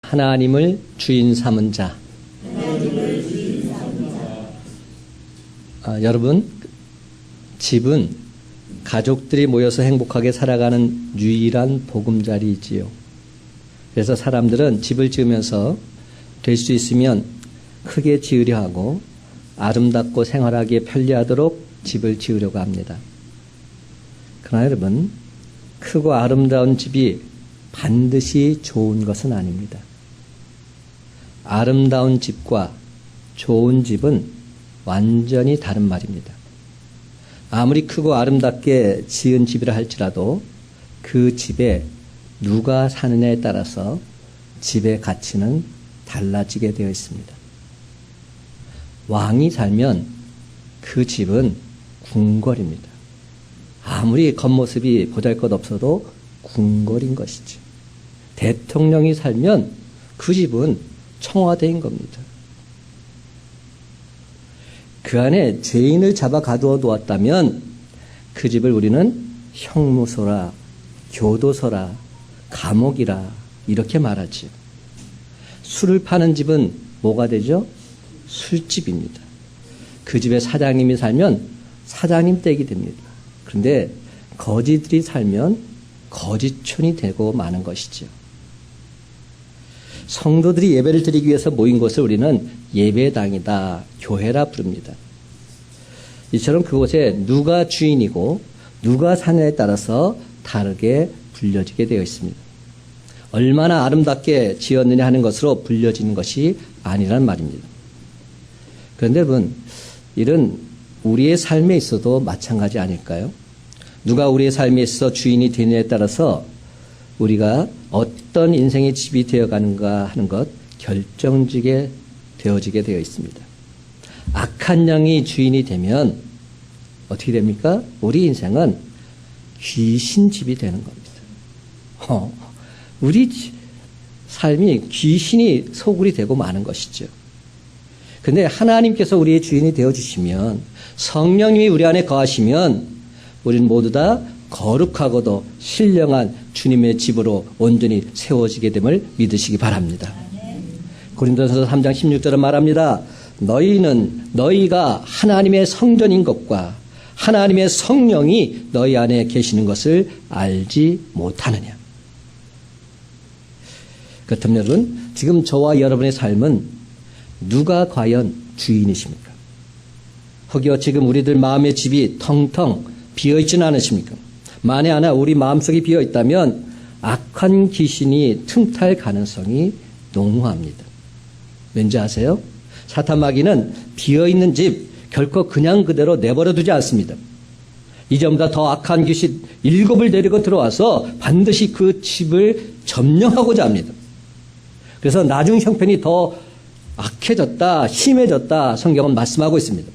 하나님을 주인 삼은 자. 여러분, 집은 가족들이 모여서 행복하게 살아가는 유일한 보금자리이지요. 그래서 사람들은 집을 지으면서 될 수 있으면 크게 지으려 하고 아름답고 생활하기에 편리하도록 집을 지으려고 합니다. 그러나 여러분, 크고 아름다운 집이 반드시 좋은 것은 아닙니다. 아름다운 집과 좋은 집은 완전히 다른 말입니다. 아무리 크고 아름답게 지은 집이라 할지라도 그 집에 누가 사느냐에 따라서 집의 가치는 달라지게 되어 있습니다. 왕이 살면 그 집은 궁궐입니다. 아무리 겉모습이 보잘것없어도 궁궐인 것이지. 대통령이 살면 그 집은 청와대인 겁니다. 그 안에 죄인을 잡아 가두어 두었다면 그 집을 우리는 형무소라, 교도소라, 감옥이라 이렇게 말하지요. 술을 파는 집은 뭐가 되죠? 술집입니다. 그 집에 사장님이 살면 사장님 댁이 됩니다. 그런데 거지들이 살면 거지촌이 되고 마는 것이죠. 성도들이 예배를 드리기 위해서 모인 곳을 우리는 예배당이다, 교회라 부릅니다. 이처럼 그곳에 누가 주인이고 누가 사느냐에 따라서 다르게 불려지게 되어 있습니다. 얼마나 아름답게 지었느냐 하는 것으로 불려지는 것이 아니란 말입니다. 그런데 여러분, 이런 우리의 삶에 있어도 마찬가지 아닐까요? 누가 우리의 삶에 있어 주인이 되느냐에 따라서 우리가 어떤 인생의 집이 되어가는가 하는 것 결정지게 되어지게 되어 있습니다. 악한 영이 주인이 되면 어떻게 됩니까? 우리 인생은 귀신 집이 되는 겁니다. 우리 삶이 귀신이 소굴이 되고 마는 것이죠. 근데 하나님께서 우리의 주인이 되어주시면, 성령님이 우리 안에 거하시면 우리는 모두 다 거룩하고도 신령한 주님의 집으로 온전히 세워지게 됨을 믿으시기 바랍니다. 고린도전서 3장 16절은 말합니다. 너희가 하나님의 성전인 것과 하나님의 성령이 너희 안에 계시는 것을 알지 못하느냐. 그렇다면 여러분, 지금 저와 여러분의 삶은 누가 과연 주인이십니까? 혹여 지금 우리들 마음의 집이 텅텅 비어있지는 않으십니까? 만에 하나 우리 마음속이 비어있다면 악한 귀신이 틈탈 가능성이 농후합니다. 왠지 아세요? 사탄 마귀는 비어있는 집 결코 그냥 그대로 내버려 두지 않습니다. 이전보다 더 악한 귀신 7을 데리고 들어와서 반드시 그 집을 점령하고자 합니다. 그래서 나중 형편이 더 악해졌다, 심해졌다 성경은 말씀하고 있습니다.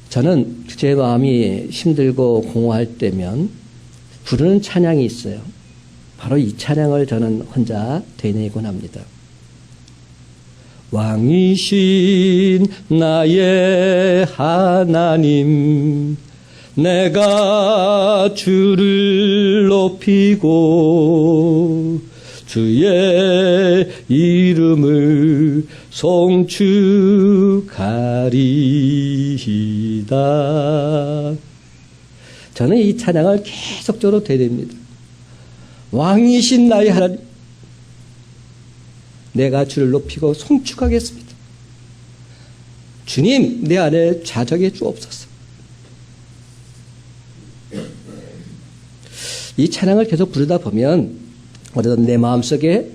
저는 제 마음이 힘들고 공허할 때면 부르는 찬양이 있어요. 바로 이 찬양을 저는 혼자 되뇌곤 합니다. 왕이신 나의 하나님, 내가 주를 높이고 주의 이름을 송축하리이다. 저는 이 찬양을 계속적으로 되뇌입니다. 왕이신 나의 하나님, 내가 주를 높이고 송축하겠습니다. 주님, 내 안에 자적해 주옵소서. 이 찬양을 계속 부르다 보면 어느덧 내 마음속에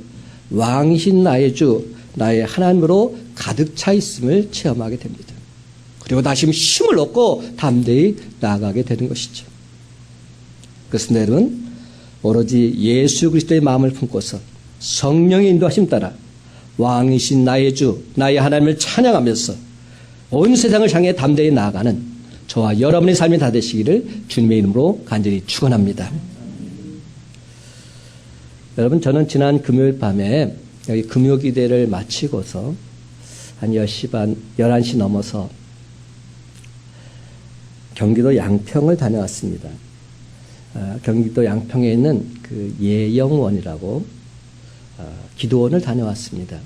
왕이신 나의 주, 나의 하나님으로 가득 차 있음을 체험하게 됩니다. 그리고 다시 힘을 얻고 담대히 나아가게 되는 것이죠. 그래서 여러분, 오로지 예수 그리스도의 마음을 품고서 성령의 인도하심 따라 왕이신 나의 주, 나의 하나님을 찬양하면서 온 세상을 향해 담대히 나아가는 저와 여러분의 삶이 다 되시기를 주님의 이름으로 간절히 축원합니다. 여러분, 저는 지난 금요일 밤에 여기 금요기대를 마치고서 한 10시 반, 11시 넘어서 경기도 양평을 다녀왔습니다. 경기도 양평에 있는 그 예영원이라고 기도원을 다녀왔습니다.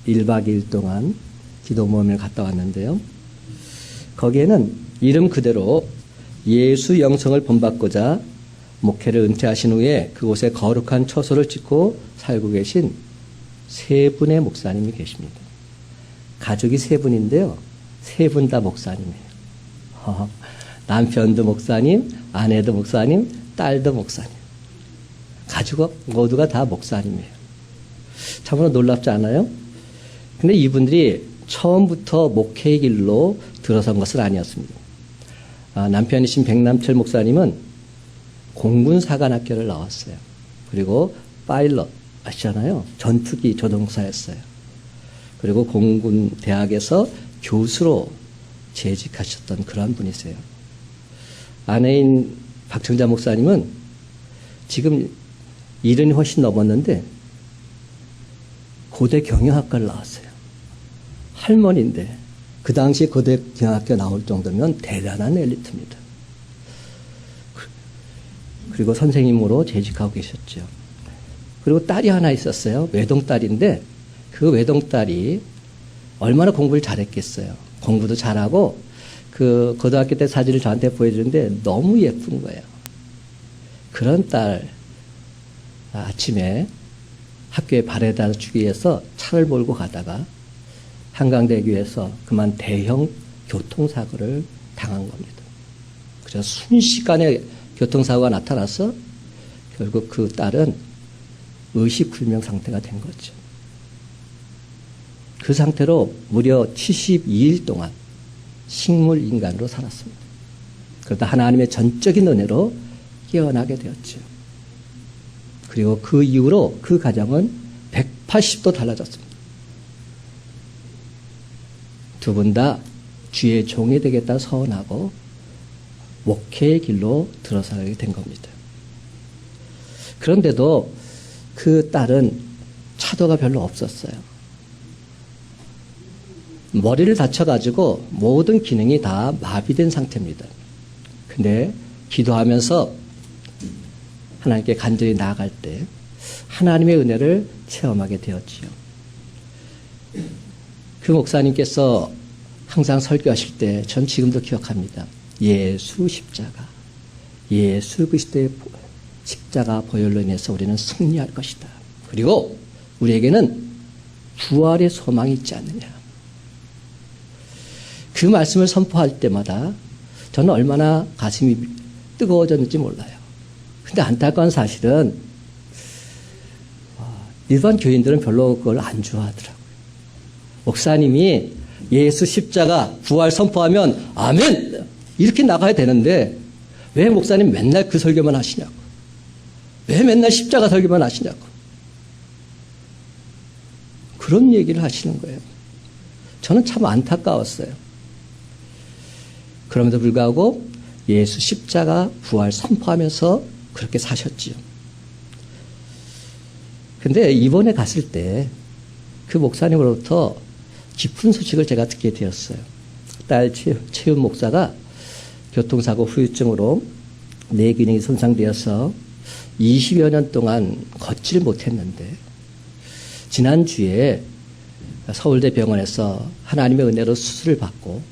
1박 2일 동안 기도 모임을 갔다 왔는데요. 거기에는 이름 그대로 예수 영성을 본받고자 목회를 은퇴하신 후에 그곳에 거룩한 처소를 짓고 살고 계신 세 분의 목사님이 계십니다. 가족이 세 분인데요. 세 분 다 목사님이에요. 남편도 목사님, 아내도 목사님, 딸도 목사님. 가족 모두가 다 목사님이에요. 참으로 놀랍지 않아요? 근데 이분들이 처음부터 목회의 길로 들어선 것은 아니었습니다. 남편이신 백남철 목사님은 공군사관학교를 나왔어요. 그리고 파일럿 아시잖아요. 전투기 조종사였어요. 그리고 공군대학에서 교수로 재직하셨던 그런 분이세요. 아내인 박정자 목사님은 지금 70이 훨씬 넘었는데 고대 경영학과를 나왔어요. 할머니인데 그 당시 고대 경영학교 나올 정도면 대단한 엘리트입니다. 그리고 선생님으로 재직하고 계셨죠. 그리고 딸이 하나 있었어요. 외동딸인데 그 외동딸이 얼마나 공부를 잘했겠어요. 공부도 잘하고 그 고등학교 때 사진을 저한테 보여주는데 너무 예쁜 거예요. 그런 딸 아침에 학교에 발에다 주기 위해서 차를 몰고 가다가 한강대교에서 그만 대형 교통사고를 당한 겁니다. 그래서 순식간에 교통사고가 나타나서 결국 그 딸은 의식불명 상태가 된 거죠. 그 상태로 무려 72일 동안 식물인간으로 살았습니다. 그러다 하나님의 전적인 은혜로 깨어나게 되었죠. 그리고 그 이후로 그 가정은 180도 달라졌습니다. 두 분 다 주의 종이 되겠다 서원하고 목회의 길로 들어서게 된 겁니다. 그런데도 그 딸은 차도가 별로 없었어요. 머리를 다쳐가지고 모든 기능이 다 마비된 상태입니다. 근데 기도하면서 하나님께 간절히 나아갈 때 하나님의 은혜를 체험하게 되었지요. 그 목사님께서 항상 설교하실 때 전 지금도 기억합니다. 예수 십자가, 예수 그리스도의 십자가 보혈로 인해서 우리는 승리할 것이다. 그리고 우리에게는 부활의 소망이 있지 않느냐. 그 말씀을 선포할 때마다 저는 얼마나 가슴이 뜨거워졌는지 몰라요. 근데 안타까운 사실은 일반 교인들은 별로 그걸 안 좋아하더라고요. 목사님이 예수 십자가 부활 선포하면 아멘 이렇게 나가야 되는데 왜 목사님 맨날 그 설교만 하시냐고. 왜 맨날 십자가 설교만 하시냐고. 그런 얘기를 하시는 거예요. 저는 참 안타까웠어요. 그럼에도 불구하고 예수 십자가 부활 선포하면서 그렇게 사셨지요. 근데 이번에 갔을 때 그 목사님으로부터 깊은 소식을 제가 듣게 되었어요. 딸 채윤 목사가 교통사고 후유증으로 뇌 기능이 손상되어서 20여 년 동안 걷지를 못했는데 지난주에 서울대 병원에서 하나님의 은혜로 수술을 받고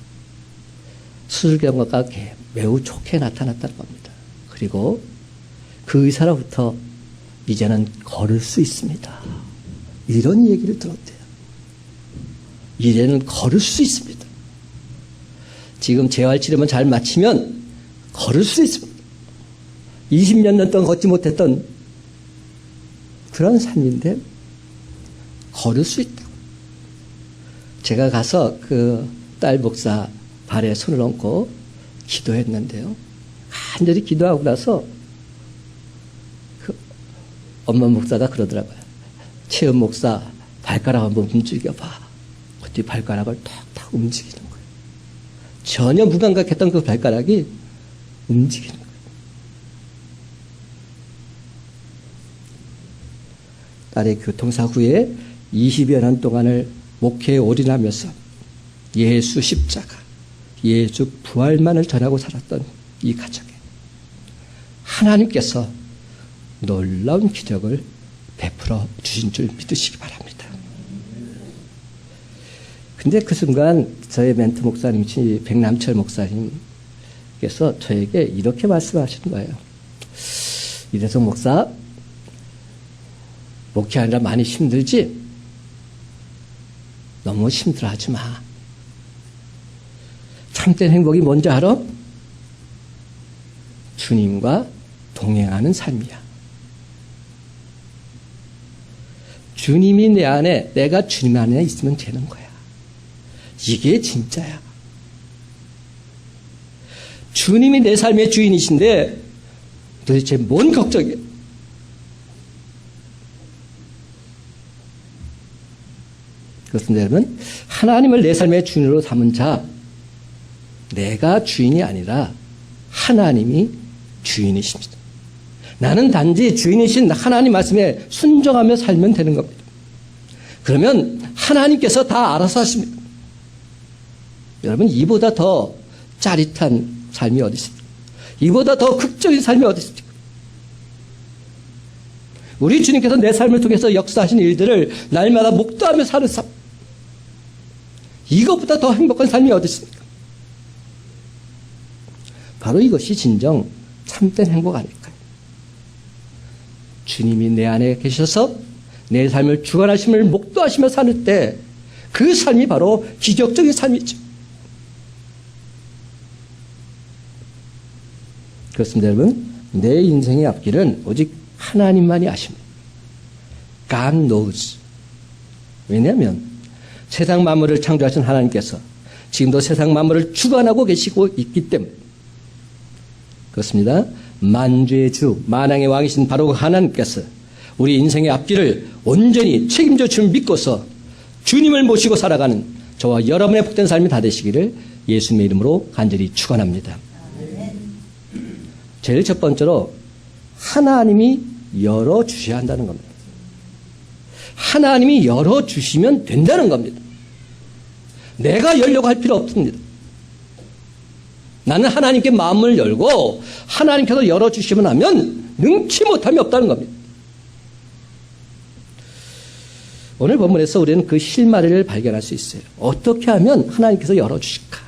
수술 결과가 매우 좋게 나타났다는 겁니다. 그리고 그 의사로부터 이제는 걸을 수 있습니다. 이런 얘기를 들었대요. 이제는 걸을 수 있습니다. 지금 재활치료만 잘 마치면 걸을 수 있습니다. 20몇 년 동안 걷지 못했던 그런 삶인데 걸을 수 있다. 제가 가서 그 딸 목사 발에 손을 얹고 기도했는데요. 간절히 기도하고 나서 그 엄마 목사가 그러더라고요. 채은 목사 발가락 한번 움직여봐. 그때 발가락을 탁탁 움직이는 거예요. 전혀 무감각했던 그 발가락이 움직이는 거예요. 딸의 교통사고 후에 20여 년 동안을 목회에 올인하면서 예수 십자가, 예수 부활만을 전하고 살았던 이 가정에 하나님께서 놀라운 기적을 베풀어 주신 줄 믿으시기 바랍니다. 근데 그 순간 저의 멘토 목사님이신 백남철 목사님께서 저에게 이렇게 말씀하시는 거예요. 이대성 목사, 목회하느라 많이 힘들지? 너무 힘들어하지 마. 참된 행복이 뭔지 알아? 주님과 동행하는 삶이야. 주님이 내 안에, 내가 주님 안에 있으면 되는 거야. 이게 진짜야. 주님이 내 삶의 주인이신데 도대체 뭔 걱정이야? 그렇습니다, 여러분. 하나님을 내 삶의 주인으로 삼은 자, 내가 주인이 아니라 하나님이 주인이십니다. 나는 단지 주인이신 하나님 말씀에 순종하며 살면 되는 겁니다. 그러면 하나님께서 다 알아서 하십니다. 여러분, 이보다 더 짜릿한 삶이 어디 있습니까? 이보다 더 극적인 삶이 어디 있습니까? 우리 주님께서 내 삶을 통해서 역사하신 일들을 날마다 목도하며 사는 삶, 이것보다 더 행복한 삶이 어디 있습니까? 바로 이것이 진정 참된 행복 아닐까요? 주님이 내 안에 계셔서 내 삶을 주관하심을 목도하시며 사는 때 그 삶이 바로 기적적인 삶이죠. 그렇습니다, 여러분. 내 인생의 앞길은 오직 하나님만이 아십니다. God knows. 왜냐하면 세상 만물을 창조하신 하나님께서 지금도 세상 만물을 주관하고 계시고 있기 때문에 그렇습니다. 만주의 주, 만왕의 왕이신 바로 그 하나님께서 우리 인생의 앞길을 온전히 책임져 줄 믿고서 주님을 모시고 살아가는 저와 여러분의 복된 삶이 다 되시기를 예수님의 이름으로 간절히 축원합니다. 제일 첫 번째로 하나님이 열어주셔야 한다는 겁니다. 하나님이 열어주시면 된다는 겁니다. 내가 열려고 할 필요 없습니다. 나는 하나님께 마음을 열고 하나님께서 열어주시면 하면 능치 못함이 없다는 겁니다. 오늘 본문에서 우리는 그 실마리를 발견할 수 있어요. 어떻게 하면 하나님께서 열어주실까?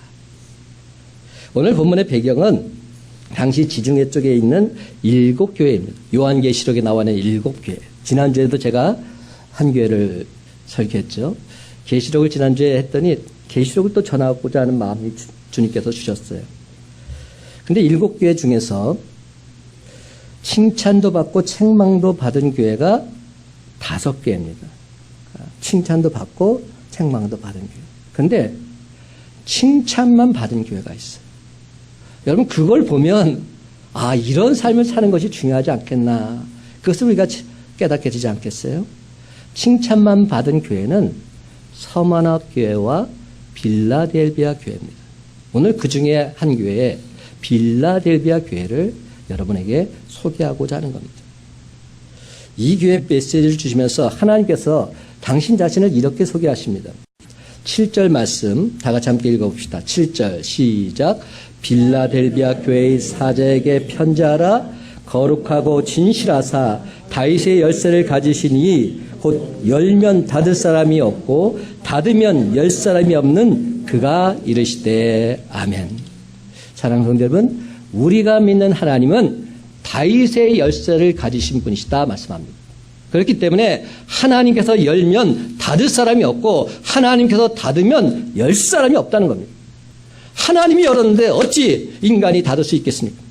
오늘 본문의 배경은 당시 지중해 쪽에 있는 7교회입니다. 요한계시록에 나와 있는 7교회. 지난주에도 제가 한 교회를 설교했죠. 계시록을 지난주에 했더니 계시록을 또 전하고자 하는 마음이 주님께서 주셨어요. 근데 7교회 중에서 칭찬도 받고 책망도 받은 교회가 5개입니다. 칭찬도 받고 책망도 받은 교회. 근데 칭찬만 받은 교회가 있어요. 여러분, 그걸 보면 아, 이런 삶을 사는 것이 중요하지 않겠나. 그것을 우리가 깨닫게 되지 않겠어요? 칭찬만 받은 교회는 서머나 교회와 빌라델비아 교회입니다. 오늘 그 중에 한 교회에 빌라델비아 교회를 여러분에게 소개하고자 하는 겁니다. 이 교회 메시지를 주시면서 하나님께서 당신 자신을 이렇게 소개하십니다. 7절 말씀 다 같이 함께 읽어봅시다. 7절 시작. 빌라델비아 교회의 사자에게 편지하라. 거룩하고 진실하사 다윗의 열쇠를 가지시니 곧 열면 닫을 사람이 없고 닫으면 열 사람이 없는 그가 이르시되 아멘. 사랑하는 성도 여러분, 우리가 믿는 하나님은 다윗의 열쇠를 가지신 분이시다 말씀합니다. 그렇기 때문에 하나님께서 열면 닫을 사람이 없고 하나님께서 닫으면 열 사람이 없다는 겁니다. 하나님이 열었는데 어찌 인간이 닫을 수 있겠습니까?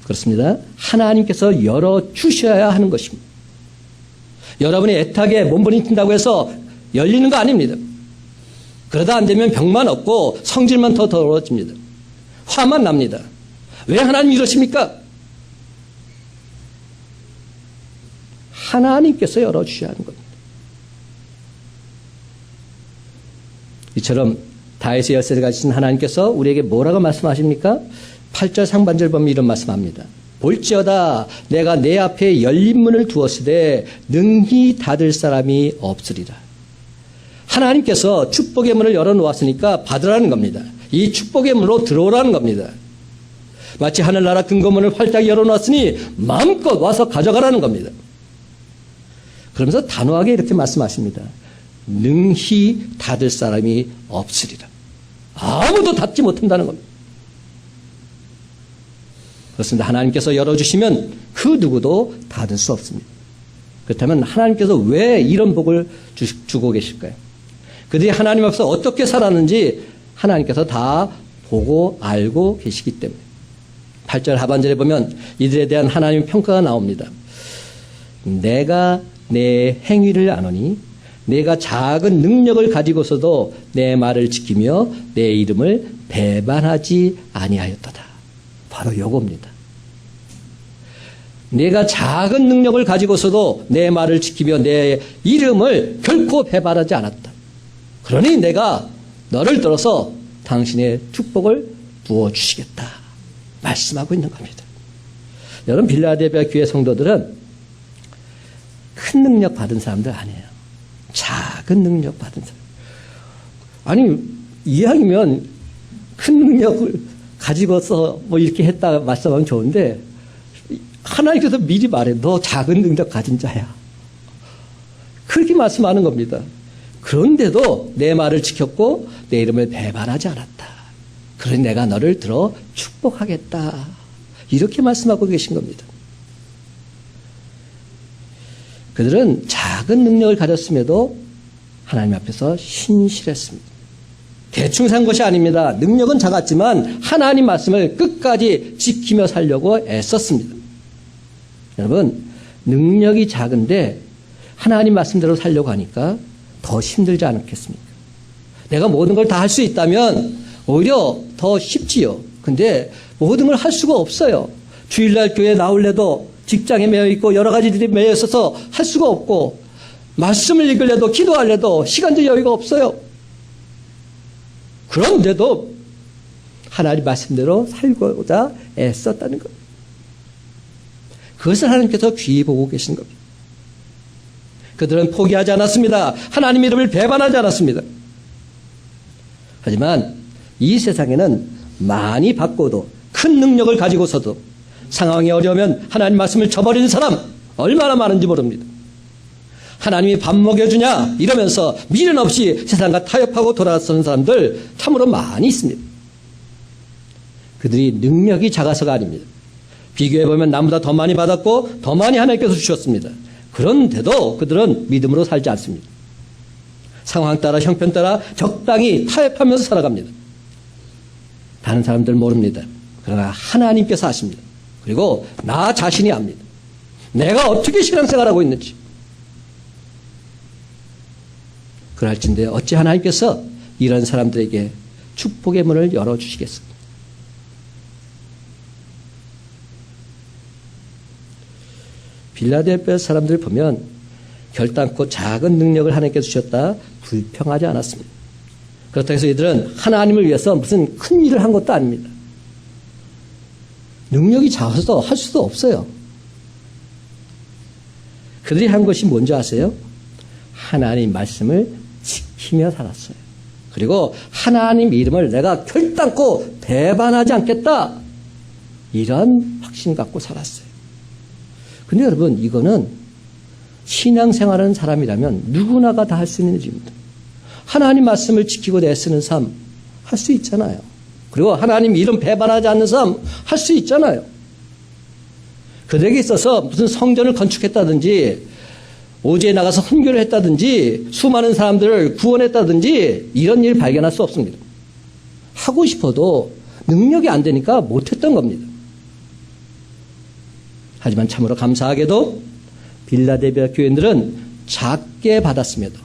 그렇습니다. 하나님께서 열어주셔야 하는 것입니다. 여러분이 애타게 몸부림친다고 해서 열리는 거 아닙니다. 그러다 안 되면 병만 없고 성질만 더 더러워집니다. 화만 납니다. 왜 하나님이 이러십니까? 하나님께서 열어주셔야 하는 겁니다. 이처럼 다윗의 열쇠를 가지신 하나님께서 우리에게 뭐라고 말씀하십니까? 8절 상반절 보면 이런 말씀합니다. 볼지어다 내가 내 앞에 열린 문을 두었으되 능히 닫을 사람이 없으리라. 하나님께서 축복의 문을 열어놓았으니까 받으라는 겁니다. 이 축복의 문으로 들어오라는 겁니다. 마치 하늘나라 근거문을 활짝 열어놓았으니 마음껏 와서 가져가라는 겁니다. 그러면서 단호하게 이렇게 말씀하십니다. 능히 닫을 사람이 없으리라. 아무도 닫지 못한다는 겁니다. 그렇습니다. 하나님께서 열어주시면 그 누구도 닫을 수 없습니다. 그렇다면 하나님께서 왜 이런 복을 주고 계실까요? 그들이 하나님 앞에서 어떻게 살았는지 하나님께서 다 보고 알고 계시기 때문에. 8절 하반절에 보면 이들에 대한 하나님의 평가가 나옵니다. 내가 내 행위를 아노니 내가 작은 능력을 가지고서도 내 말을 지키며 내 이름을 배반하지 아니하였도다. 바로 요겁니다. 내가 작은 능력을 가지고서도 내 말을 지키며 내 이름을 결코 배반하지 않았다. 그러니 내가 너를 들어서 당신의 축복을 부어주시겠다. 말씀하고 있는 겁니다. 여러분, 빌라델피아 교회 성도들은 큰 능력 받은 사람들 아니에요. 작은 능력 받은 사람. 아니, 이왕이면 큰 능력을 가지고서 뭐 이렇게 했다 말씀하면 좋은데, 하나님께서 미리 말해. 너 작은 능력 가진 자야. 그렇게 말씀하는 겁니다. 그런데도 내 말을 지켰고 내 이름을 배반하지 않았다. 그러니 내가 너를 들어 축복하겠다. 이렇게 말씀하고 계신 겁니다. 그들은 작은 능력을 가졌음에도 하나님 앞에서 신실했습니다. 대충 산 것이 아닙니다. 능력은 작았지만 하나님 말씀을 끝까지 지키며 살려고 애썼습니다. 여러분, 능력이 작은데 하나님 말씀대로 살려고 하니까 더 힘들지 않겠습니까? 내가 모든 걸 다 할 수 있다면 오히려 더 쉽지요. 근데 모든 걸 할 수가 없어요. 주일날 교회 나올래도 직장에 매여 있고 여러 가지들이 매여 있어서 할 수가 없고, 말씀을 읽으려도 기도하려도 시간적 여유가 없어요. 그런데도 하나님 말씀대로 살고자 애썼다는 것. 그것을 하나님께서 귀히 보고 계신 겁니다. 그들은 포기하지 않았습니다. 하나님 이름을 배반하지 않았습니다. 하지만 이 세상에는 많이 받고도 큰 능력을 가지고서도 상황이 어려우면 하나님 말씀을 저버리는 사람 얼마나 많은지 모릅니다. 하나님이 밥 먹여주냐 이러면서 미련 없이 세상과 타협하고 돌아서는 사람들 참으로 많이 있습니다. 그들이 능력이 작아서가 아닙니다. 비교해보면 남보다 더 많이 받았고 더 많이 하나님께서 주셨습니다. 그런데도 그들은 믿음으로 살지 않습니다. 상황 따라 형편 따라 적당히 타협하면서 살아갑니다. 다른 사람들 모릅니다. 그러나 하나님께서 아십니다. 그리고 나 자신이 압니다. 내가 어떻게 신앙생활하고 있는지. 그럴진데 어찌 하나님께서 이런 사람들에게 축복의 문을 열어주시겠습니까? 빌라델피아 사람들 보면 결단코 작은 능력을 하나님께서 주셨다 불평하지 않았습니다. 그렇다고 해서 이들은 하나님을 위해서 무슨 큰 일을 한 것도 아닙니다. 능력이 작아서 할 수도 없어요. 그들이 한 것이 뭔지 아세요? 하나님 말씀을 지키며 살았어요. 그리고 하나님 이름을 내가 결단코 배반하지 않겠다. 이런 확신 갖고 살았어요. 근데 여러분, 이거는 신앙생활하는 사람이라면 누구나가 다 할 수 있는 일입니다. 하나님 말씀을 지키고 내쓰는 삶 할 수 있잖아요. 그리고 하나님 이름 배반하지 않는 삶 할 수 있잖아요. 그들에게 있어서 무슨 성전을 건축했다든지 오지에 나가서 선교를 했다든지 수많은 사람들을 구원했다든지 이런 일 발견할 수 없습니다. 하고 싶어도 능력이 안 되니까 못했던 겁니다. 하지만 참으로 감사하게도 빌라델피아 교인들은 작게 받았음에도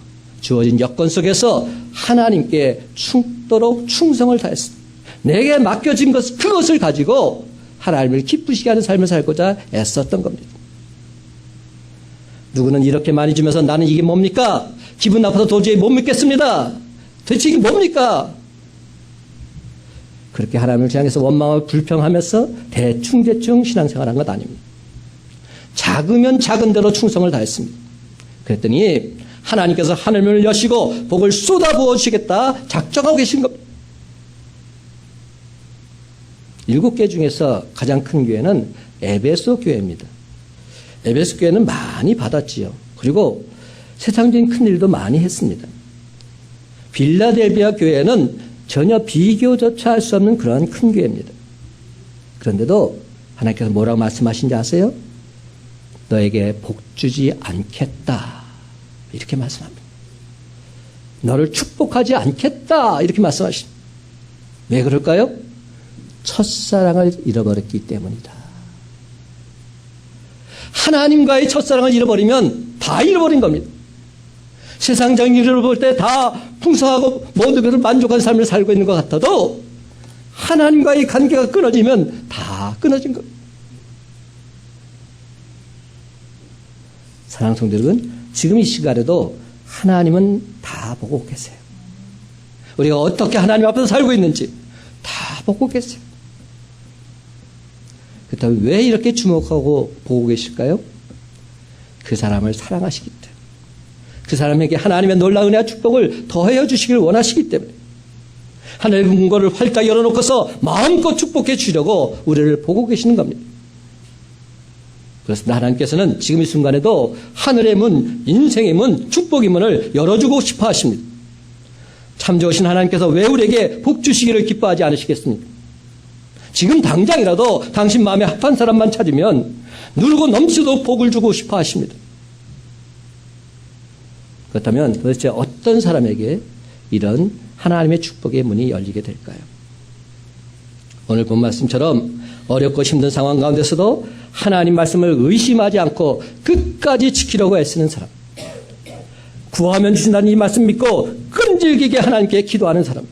주어진 여건 속에서 하나님께 충도록 충성을 다했습니다. 내게 맡겨진 그것을 가지고 하나님을 기쁘시게 하는 삶을 살고자 애썼던 겁니다. 누구는 이렇게 많이 주면서 나는 이게 뭡니까? 기분 나빠서 도저히 못 믿겠습니다. 대체 이게 뭡니까? 그렇게 하나님을 향해서 원망하고 불평하면서 대충 신앙생활한 것 아닙니다. 작으면 작은 대로 충성을 다했습니다. 그랬더니 하나님께서 하늘문을 여시고 복을 쏟아부어 주시겠다 작정하고 계신 겁니다. 7개 중에서 가장 큰 교회는 에베소 교회입니다. 에베소 교회는 많이 받았지요. 그리고 세상적인 큰 일도 많이 했습니다. 빌라델비아 교회는 전혀 비교조차 할 수 없는 그런 큰 교회입니다. 그런데도 하나님께서 뭐라고 말씀하신지 아세요? 너에게 복 주지 않겠다. 이렇게 말씀합니다. 너를 축복하지 않겠다. 이렇게 말씀하십니다. 왜 그럴까요? 첫사랑을 잃어버렸기 때문이다. 하나님과의 첫사랑을 잃어버리면 다 잃어버린 겁니다. 세상적인 일을 볼 때 다 풍성하고 모든 것을 만족한 삶을 살고 있는 것 같아도 하나님과의 관계가 끊어지면 다 끊어진 겁니다. 사랑하는 성도 여러분, 지금 이 시간에도 하나님은 다 보고 계세요. 우리가 어떻게 하나님 앞에서 살고 있는지 다 보고 계세요. 그렇다면 왜 이렇게 주목하고 보고 계실까요? 그 사람을 사랑하시기 때문에, 그 사람에게 하나님의 놀라운 은혜와 축복을 더하여 주시길 원하시기 때문에, 하늘의 문고를 활짝 열어놓고서 마음껏 축복해 주려고 우리를 보고 계시는 겁니다. 그렇습니다. 하나님께서는 지금 이 순간에도 하늘의 문, 인생의 문, 축복의 문을 열어주고 싶어 하십니다. 참 좋으신 하나님께서 왜 우리에게 복 주시기를 기뻐하지 않으시겠습니까? 지금 당장이라도 당신 마음에 합한 사람만 찾으면 누르고 넘치도록 복을 주고 싶어 하십니다. 그렇다면 도대체 어떤 사람에게 이런 하나님의 축복의 문이 열리게 될까요? 오늘 본 말씀처럼 어렵고 힘든 상황 가운데서도 하나님 말씀을 의심하지 않고 끝까지 지키려고 애쓰는 사람, 구하면 주신다는 이 말씀 믿고 끈질기게 하나님께 기도하는 사람,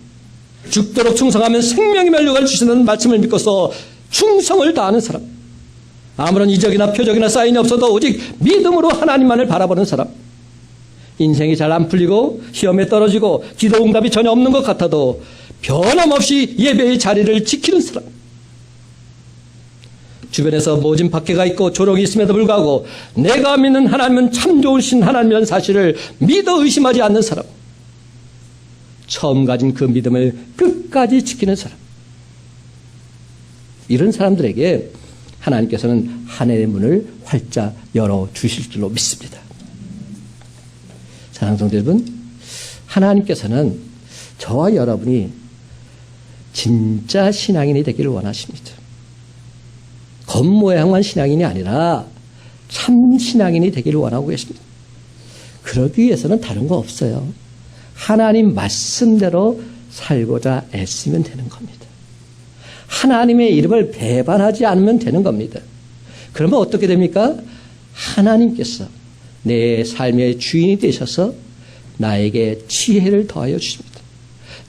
죽도록 충성하면 생명이 멸류관을 주신다는 말씀을 믿고서 충성을 다하는 사람, 아무런 이적이나 표적이나 사인이 없어도 오직 믿음으로 하나님만을 바라보는 사람, 인생이 잘 안 풀리고 시험에 떨어지고 기도 응답이 전혀 없는 것 같아도 변함없이 예배의 자리를 지키는 사람, 주변에서 모진 박해가 있고 조롱이 있음에도 불구하고 내가 믿는 하나님은 참 좋으신 하나님이라는 사실을 믿어 의심하지 않는 사람, 처음 가진 그 믿음을 끝까지 지키는 사람, 이런 사람들에게 하나님께서는 하늘의 문을 활짝 열어주실 줄로 믿습니다. 사랑하는 성도 여러분, 하나님께서는 저와 여러분이 진짜 신앙인이 되기를 원하십니다. 겉모양만 신앙인이 아니라 참 신앙인이 되기를 원하고 계십니다. 그러기 위해서는 다른 거 없어요. 하나님 말씀대로 살고자 애쓰면 되는 겁니다. 하나님의 이름을 배반하지 않으면 되는 겁니다. 그러면 어떻게 됩니까? 하나님께서 내 삶의 주인이 되셔서 나에게 지혜를 더하여 주십니다.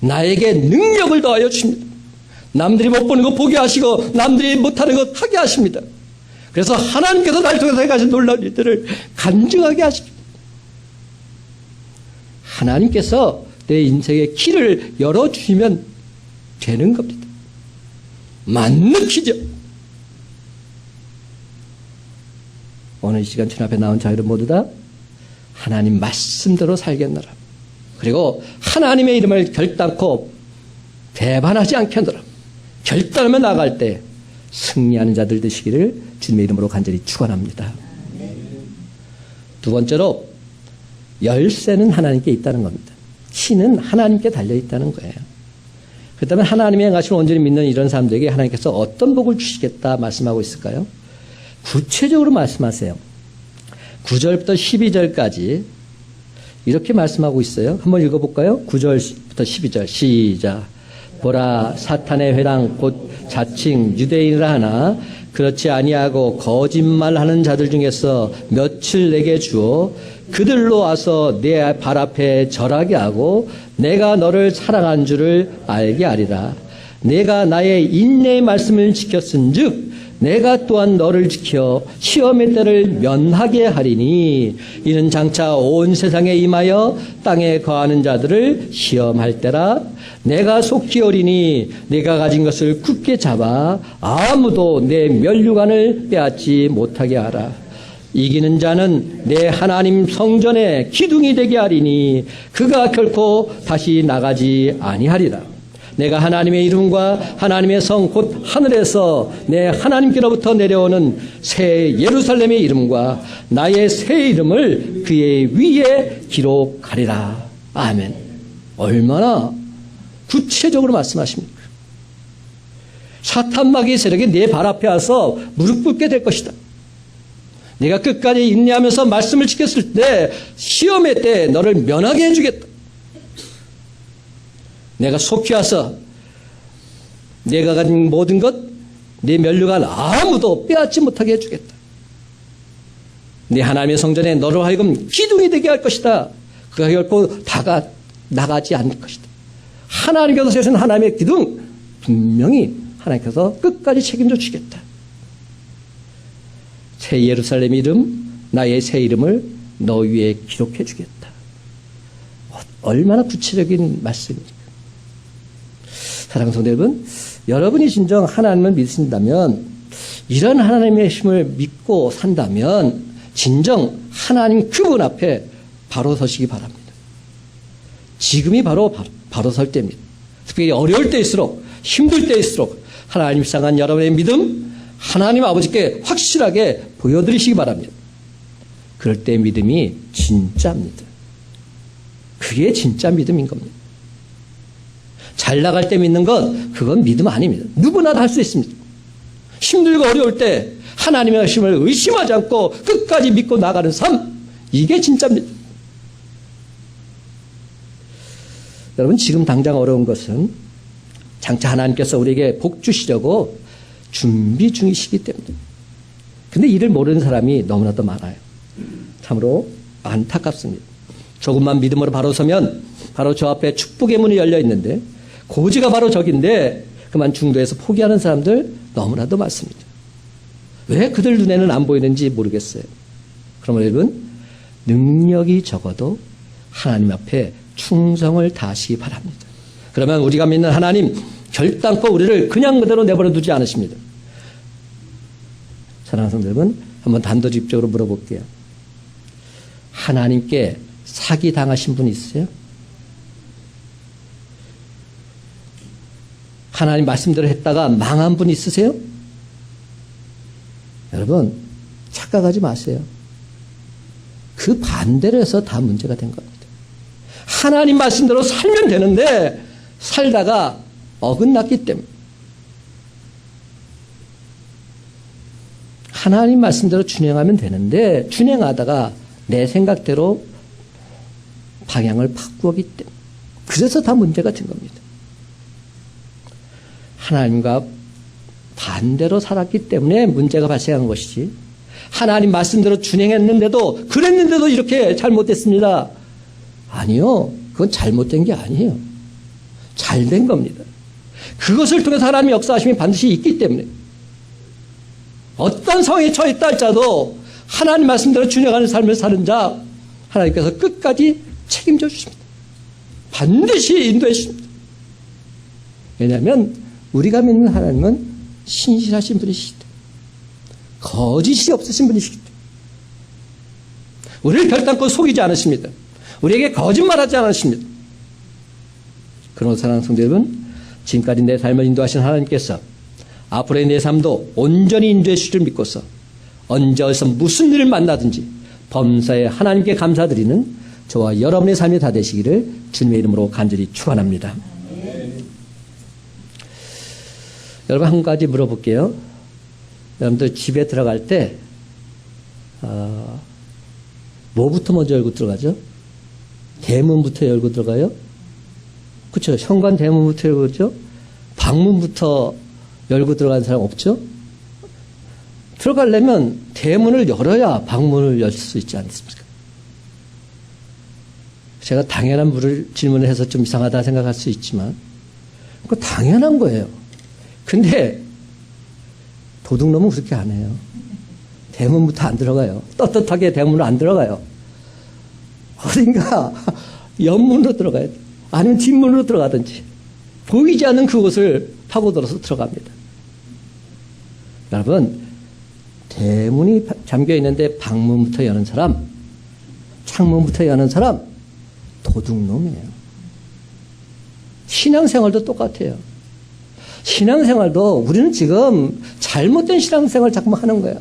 나에게 능력을 더하여 주십니다. 남들이 못 보는 거 보게 하시고 남들이 못하는 거 하게 하십니다. 그래서 하나님께서 날 통해서 해가신 놀라운 일들을 간증하게 하십니다. 하나님께서 내 인생의 길을 열어주시면 되는 겁니다. 맞는 키죠. 오늘 이 시간 주님 앞에 나온 자유를 모두 다 하나님 말씀대로 살겠노라. 그리고 하나님의 이름을 결단코 배반하지 않겠노라. 결단하며 나갈 때 승리하는 자들 되시기를 주님의 이름으로 간절히 축원합니다. 두 번째로 열쇠는 하나님께 있다는 겁니다. 키는 하나님께 달려있다는 거예요. 그렇다면 하나님의 행하심을 온전히 믿는 이런 사람들에게 하나님께서 어떤 복을 주시겠다 말씀하고 있을까요? 구체적으로 말씀하세요. 9절부터 12절까지 이렇게 말씀하고 있어요. 한번 읽어볼까요? 9절부터 12절 시작. 보라, 사탄의 회당 곧 자칭 유대인이라 하나 그렇지 아니하고 거짓말하는 자들 중에서 며칠 내게 주어 그들로 와서 내 발 앞에 절하게 하고 내가 너를 사랑한 줄을 알게 하리라. 내가 나의 인내의 말씀을 지켰은즉 내가 또한 너를 지켜 시험의 때를 면하게 하리니 이는 장차 온 세상에 임하여 땅에 거하는 자들을 시험할 때라. 내가 속히 오리니 내가 가진 것을 굳게 잡아 아무도 내 면류관을 빼앗지 못하게 하라. 이기는 자는 내 하나님 성전의 기둥이 되게 하리니 그가 결코 다시 나가지 아니하리라. 내가 하나님의 이름과 하나님의 성 곧 하늘에서 내 하나님께로부터 내려오는 새 예루살렘의 이름과 나의 새 이름을 그의 위에 기록하리라. 아멘. 얼마나 구체적으로 말씀하십니까? 사탄 마귀의 세력이 내 발 앞에 와서 무릎 꿇게 될 것이다. 내가 끝까지 인내하면서 말씀을 지켰을 때 시험의 때 너를 면하게 해주겠다. 내가 속히 와서 내가 가진 모든 것, 내 면류관 아무도 빼앗지 못하게 해주겠다. 내 하나님의 성전에 너로 하여금 기둥이 되게 할 것이다. 그가 결코 나가지 않을 것이다. 하나님께서 세우신 하나님의 기둥 분명히 하나님께서 끝까지 책임져 주겠다. 새 예루살렘 이름, 나의 새 이름을 너 위에 기록해 주겠다. 얼마나 구체적인 말씀입니까? 사랑하는 성도 여러분, 여러분이 진정 하나님을 믿으신다면, 이런 하나님의 힘을 믿고 산다면 진정 하나님 그분 앞에 바로 서시기 바랍니다. 지금이 바로 설 때입니다. 특별히 어려울 때일수록, 힘들 때일수록 하나님 향한 여러분의 믿음, 하나님 아버지께 확실하게 보여드리시기 바랍니다. 그럴 때 믿음이 진짜입니다. 그게 진짜 믿음인 겁니다. 잘 나갈 때 믿는 건 그건 믿음 아닙니다. 누구나 다 할 수 있습니다. 힘들고 어려울 때 하나님의 힘을 의심하지 않고 끝까지 믿고 나가는 삶, 이게 진짜입니다. 여러분, 지금 당장 어려운 것은 장차 하나님께서 우리에게 복 주시려고 준비 중이시기 때문에. 근데 이를 모르는 사람이 너무나도 많아요. 참으로 안타깝습니다. 조금만 믿음으로 바로 서면 바로 저 앞에 축복의 문이 열려 있는데 고지가 바로 저긴데 그만 중도에서 포기하는 사람들 너무나도 많습니다. 왜 그들 눈에는 안 보이는지 모르겠어요. 그러면 여러분, 능력이 적어도 하나님 앞에 충성을 다하시기 바랍니다. 그러면 우리가 믿는 하나님 결단코 우리를 그냥 그대로 내버려 두지 않으십니다. 사랑하는 성도 여러분, 한번 단도직입적으로 물어볼게요. 하나님께 사기 당하신 분 있으세요? 하나님 말씀대로 했다가 망한 분 있으세요? 여러분, 착각하지 마세요. 그 반대로 해서 다 문제가 된 겁니다. 하나님 말씀대로 살면 되는데 살다가 어긋났기 때문에. 하나님 말씀대로 준행하면 되는데 준행하다가 내 생각대로 방향을 바꾸었기 때문에. 그래서 다 문제가 된 겁니다. 하나님과 반대로 살았기 때문에 문제가 발생한 것이지, 하나님 말씀대로 준행했는데도 그랬는데도 이렇게 잘못됐습니다. 아니요. 그건 잘못된 게 아니에요. 잘된 겁니다. 그것을 통해서 하나님의 역사하심이 반드시 있기 때문에 어떤 상황에 처했다 할지라도 하나님 말씀대로 준행하는 삶을 사는 자 하나님께서 끝까지 책임져 주십니다. 반드시 인도해 주십니다. 왜냐하면 우리가 믿는 하나님은 신실하신 분이시기 때문에, 거짓이 없으신 분이시기 때문에 우리를 결단코 속이지 않으십니다. 우리에게 거짓말하지 않으십니다. 그런 사랑하는 성도 여러분, 지금까지 내 삶을 인도하신 하나님께서 앞으로의 내 삶도 온전히 인도해 주실 줄 믿고서 언제 어디서 무슨 일을 만나든지 범사에 하나님께 감사드리는 저와 여러분의 삶이 다 되시기를 주님의 이름으로 간절히 축원합니다. 여러분, 한 가지 물어볼게요. 여러분들 집에 들어갈 때 뭐부터 먼저 열고 들어가죠? 대문부터 열고 들어가요? 그렇죠. 현관 대문부터 열고 들어가죠. 방문부터 열고 들어가는 사람 없죠? 들어가려면 대문을 열어야 방문을 열 수 있지 않습니까? 제가 당연한 질문을 해서 좀 이상하다 생각할 수 있지만 그거 당연한 거예요. 근데 도둑놈은 그렇게 안 해요. 대문부터 안 들어가요. 떳떳하게 대문으로 안 들어가요. 어딘가 옆문으로 들어가야 돼. 아니면 뒷문으로 들어가든지 보이지 않는 그곳을 파고들어서 들어갑니다. 여러분, 대문이 잠겨 있는데 방문부터 여는 사람, 창문부터 여는 사람 도둑놈이에요. 신앙생활도 똑같아요. 신앙생활도 우리는 지금 잘못된 신앙생활을 자꾸 하는 거예요.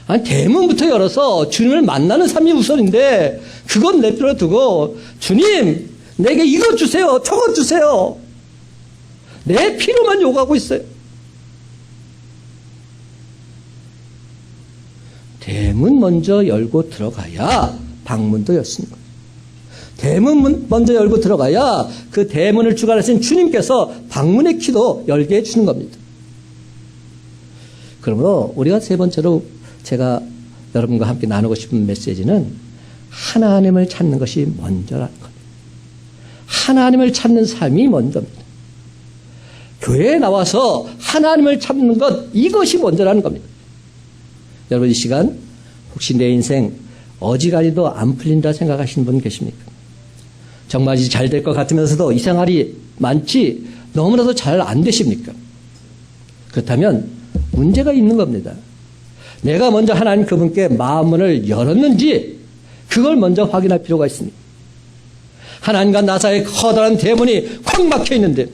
아니, 대문부터 열어서 주님을 만나는 삶이 우선인데 그건 내버려 두고 주님 내게 이것 주세요, 저것 주세요. 내 필요만 요구하고 있어요. 대문 먼저 열고 들어가야 방문도 열습니다. 대문 먼저 열고 들어가야 그 대문을 주관하신 주님께서 방문의 키도 열게 해주는 겁니다. 그러므로 우리가 세 번째로 제가 여러분과 함께 나누고 싶은 메시지는 하나님을 찾는 것이 먼저라는 겁니다. 하나님을 찾는 삶이 먼저입니다. 교회에 나와서 하나님을 찾는 것, 이것이 먼저라는 겁니다. 여러분, 이 시간 혹시 내 인생 어지간히도 안 풀린다 생각하시는 분 계십니까? 정말 잘 될 것 같으면서도 이 생활이 많지 너무나도 잘 안 되십니까? 그렇다면 문제가 있는 겁니다. 내가 먼저 하나님 그분께 마음문을 열었는지 그걸 먼저 확인할 필요가 있습니다. 하나님과 나 사이에 커다란 대문이 콱 막혀 있는데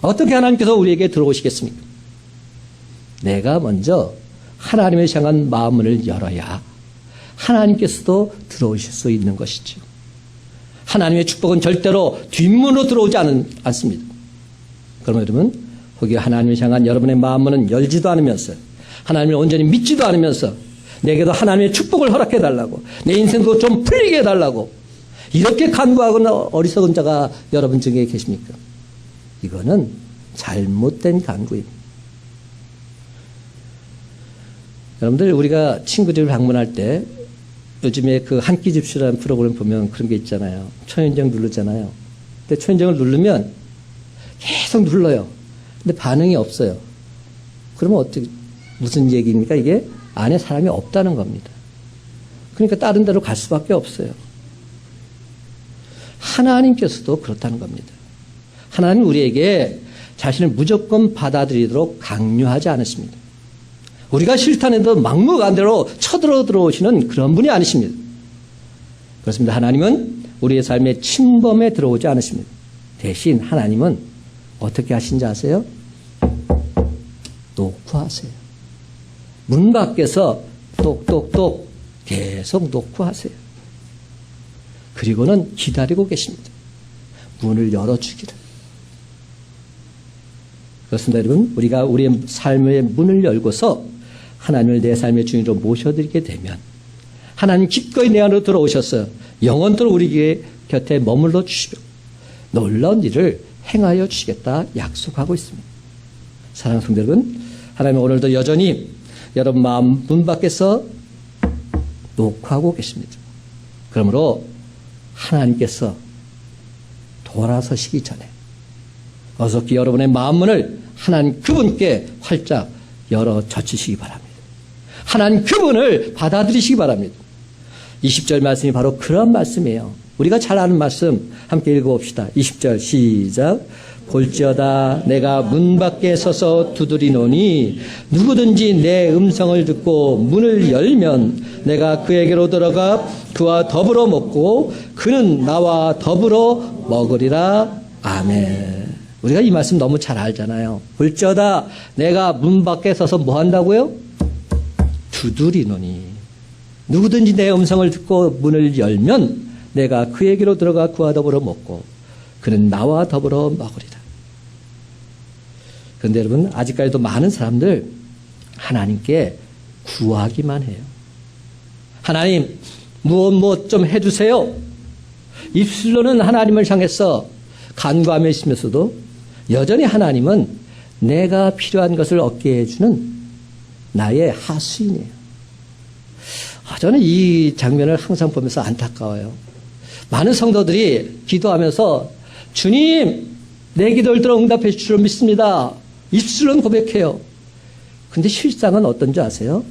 어떻게 하나님께서 우리에게 들어오시겠습니까? 내가 먼저 하나님을 향한 마음문을 열어야 하나님께서도 들어오실 수 있는 것이죠. 하나님의 축복은 절대로 뒷문으로 들어오지 않습니다. 그러면 여러분, 거기 하나님을 향한 여러분의 마음문은 열지도 않으면서 하나님을 온전히 믿지도 않으면서 내게도 하나님의 축복을 허락해달라고, 내 인생도 좀 풀리게 해달라고 이렇게 간구하거나 어리석은 자가 여러분 중에 계십니까? 이거는 잘못된 간구입니다. 여러분들, 우리가 친구들 방문할 때 요즘에 그 한 끼 줍시라는 프로그램 보면 그런 게 있잖아요. 초인종 누르잖아요. 근데 초인종을 누르면 계속 눌러요. 근데 반응이 없어요. 그러면 어떻게, 무슨 얘기입니까? 이게 안에 사람이 없다는 겁니다. 그러니까 다른 데로 갈 수밖에 없어요. 하나님께서도 그렇다는 겁니다. 하나님은 우리에게 자신을 무조건 받아들이도록 강요하지 않으십니다. 우리가 싫다는 듯 막무가내로 쳐들어오시는 그런 분이 아니십니다. 그렇습니다. 하나님은 우리의 삶에 침범에 들어오지 않으십니다. 대신 하나님은 어떻게 하신지 아세요? 놓고 하세요. 문 밖에서 똑똑똑 계속 놓고 하세요. 그리고는 기다리고 계십니다. 문을 열어주기를. 그렇습니다, 여러분. 우리가 우리의 삶의 문을 열고서 하나님을 내 삶의 주인으로 모셔드리게 되면 하나님 기꺼이 내 안으로 들어오셔서 영원토록 우리 곁에 머물러 주시고 놀라운 일을 행하여 주시겠다 약속하고 있습니다. 사랑하는 성도 여러분, 하나님은 오늘도 여전히 여러분 마음 문 밖에서 녹화하고 계십니다. 그러므로 하나님께서 돌아서시기 전에 어서 여러분의 마음문을 하나님 그분께 활짝 열어 젖히시기 바랍니다. 하나님 그분을 받아들이시기 바랍니다. 20절 말씀이 바로 그런 말씀이에요. 우리가 잘 아는 말씀 함께 읽어봅시다. 20절 시작. 볼지어다 내가 문 밖에 서서 두드리노니 누구든지 내 음성을 듣고 문을 열면 내가 그에게로 들어가 그와 더불어 먹고 그는 나와 더불어 먹으리라. 아멘. 우리가 이 말씀 너무 잘 알잖아요. 볼지어다 내가 문 밖에 서서 뭐 한다고요? 두드리노니 누구든지 내 음성을 듣고 문을 열면 내가 그에게로 들어가 그와 더불어 먹고 그는 나와 더불어 먹으리라. 그런데 여러분, 아직까지도 많은 사람들 하나님께 구하기만 해요. 하나님 무엇 좀 해주세요. 입술로는 하나님을 향해서 간구하며 있으면서도 여전히 하나님은 내가 필요한 것을 얻게 해주는 나의 하수인이에요. 저는 이 장면을 항상 보면서 안타까워요. 많은 성도들이 기도하면서 주님 내 기도를 들어 응답해 주실 줄 믿습니다. 입술은 고백해요. 근데 실상은 어떤지 아세요?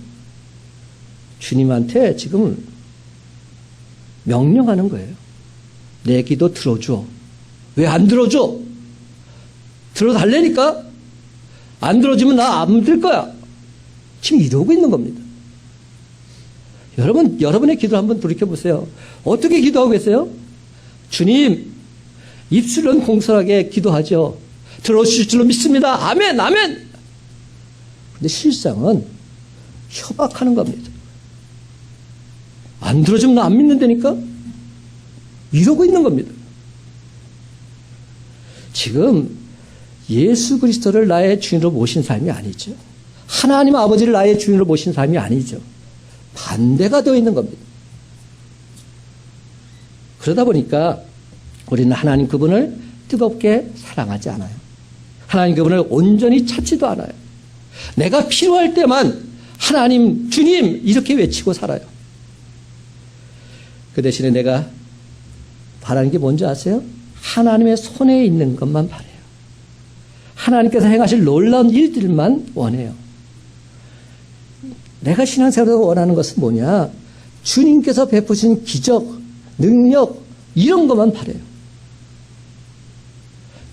주님한테 지금 명령하는 거예요. 내 기도 들어줘. 왜 안 들어줘? 들어달라니까? 안 들어주면 나 안 믿을 거야. 지금 이러고 있는 겁니다. 여러분, 여러분의 기도를 한번 돌이켜보세요. 어떻게 기도하고 계세요? 주님, 입술은 공손하게 기도하죠. 들어주실 줄로 믿습니다. 아멘, 아멘. 근데 실상은 협박하는 겁니다. 안 들어주면 안 믿는다니까? 이러고 있는 겁니다. 지금 예수 그리스도를 나의 주인으로 모신 삶이 아니죠. 하나님 아버지를 나의 주인으로 모신 삶이 아니죠. 반대가 되어 있는 겁니다. 그러다 보니까 우리는 하나님 그분을 뜨겁게 사랑하지 않아요. 하나님 그분을 온전히 찾지도 않아요. 내가 필요할 때만 하나님, 주님 이렇게 외치고 살아요. 그 대신에 내가 바라는 게 뭔지 아세요? 하나님의 손에 있는 것만 바라요. 하나님께서 행하실 놀라운 일들만 원해요. 내가 신앙생활에서 원하는 것은 뭐냐? 주님께서 베푸신 기적, 능력 이런 것만 바라요.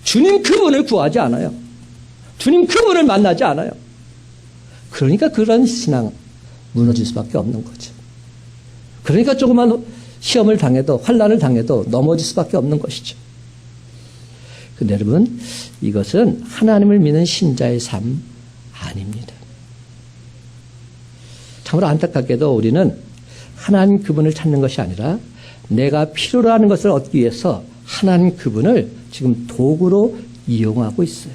주님 그분을 구하지 않아요. 주님 그분을 만나지 않아요. 그러니까 그런 신앙 무너질 수밖에 없는 거죠. 그러니까 조그만 시험을 당해도 환난을 당해도 넘어질 수밖에 없는 것이죠. 근데 여러분 이것은 하나님을 믿는 신자의 삶 아닙니다. 참으로 안타깝게도 우리는 하나님 그분을 찾는 것이 아니라 내가 필요로 하는 것을 얻기 위해서 하나님 그분을 지금 도구로 이용하고 있어요.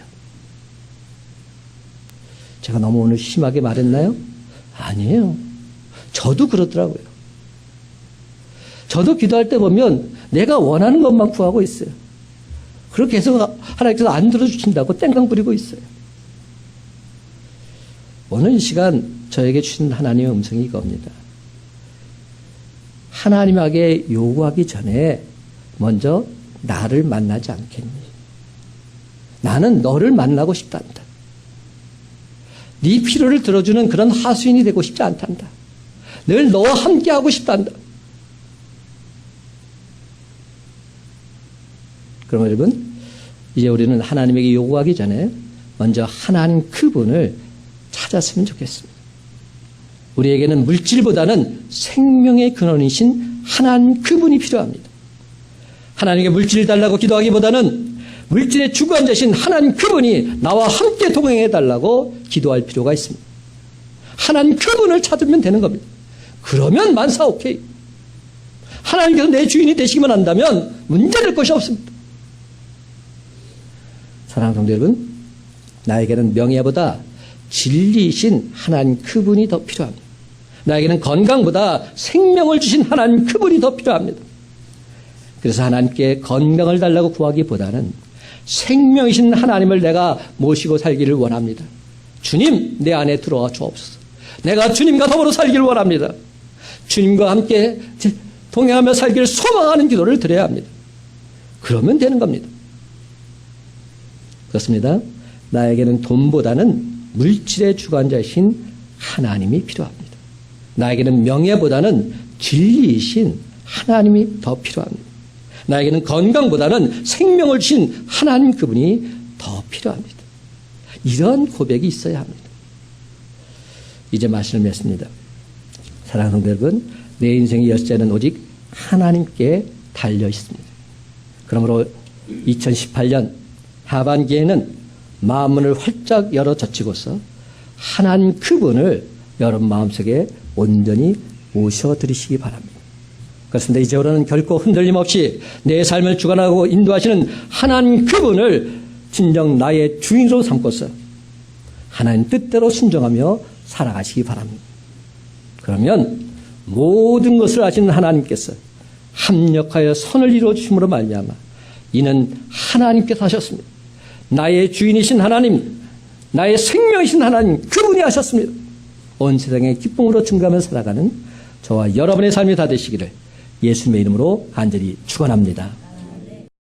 제가 너무 오늘 심하게 말했나요? 아니에요. 저도 그렇더라고요. 저도 기도할 때 보면 내가 원하는 것만 구하고 있어요. 그렇게 계속 하나님께서 안 들어주신다고 땡깡 부리고 있어요. 오늘 이 시간 저에게 주신 하나님의 음성이 이겁니다. 하나님에게 요구하기 전에 먼저 나를 만나지 않겠니? 나는 너를 만나고 싶단다. 네 필요를 들어주는 그런 하수인이 되고 싶지 않단다. 늘 너와 함께하고 싶단다. 그럼 여러분 이제 우리는 하나님에게 요구하기 전에 먼저 하나님 그분을 찾았으면 좋겠습니다. 우리에게는 물질보다는 생명의 근원이신 하나님 그분이 필요합니다. 하나님께 물질을 달라고 기도하기보다는 물질의 주관자신 하나님 그분이 나와 함께 동행해 달라고 기도할 필요가 있습니다. 하나님 그분을 찾으면 되는 겁니다. 그러면 만사 오케이. 하나님께서 내 주인이 되시기만 한다면 문제될 것이 없습니다. 사랑하는 성도 여러분, 나에게는 명예보다 진리이신 하나님 그분이 더 필요합니다. 나에게는 건강보다 생명을 주신 하나님 그분이 더 필요합니다. 그래서 하나님께 건강을 달라고 구하기보다는 생명이신 하나님을 내가 모시고 살기를 원합니다. 주님, 내 안에 들어와 주옵소서. 내가 주님과 더불어 살기를 원합니다. 주님과 함께 동행하며 살기를 소망하는 기도를 드려야 합니다. 그러면 되는 겁니다. 그렇습니다. 나에게는 돈보다는 물질의 주관자이신 하나님이 필요합니다. 나에게는 명예보다는 진리이신 하나님이 더 필요합니다. 나에게는 건강보다는 생명을 주신 하나님 그분이 더 필요합니다. 이런 고백이 있어야 합니다. 이제 말씀을 맺습니다. 사랑하는 성도 여러분, 내 인생의 열쇠는 오직 하나님께 달려 있습니다. 그러므로 2018년 하반기에는 마음문을 활짝 열어 젖히고서 하나님 그분을 여러분 마음속에 온전히 모셔드리시기 바랍니다. 그렇습니다. 이제부터는 결코 흔들림 없이 내 삶을 주관하고 인도하시는 하나님 그분을 진정 나의 주인으로 삼고서 하나님 뜻대로 순종하며 살아가시기 바랍니다. 그러면 모든 것을 아시는 하나님께서 합력하여 선을 이루어 주심으로 말미암아 이는 하나님께서 하셨습니다. 나의 주인이신 하나님, 나의 생명이신 하나님 그분이 하셨습니다. 온 세상에 기쁨으로 증가하며 살아가는 저와 여러분의 삶이 다 되시기를 예수님의 이름으로 간절히 축원합니다.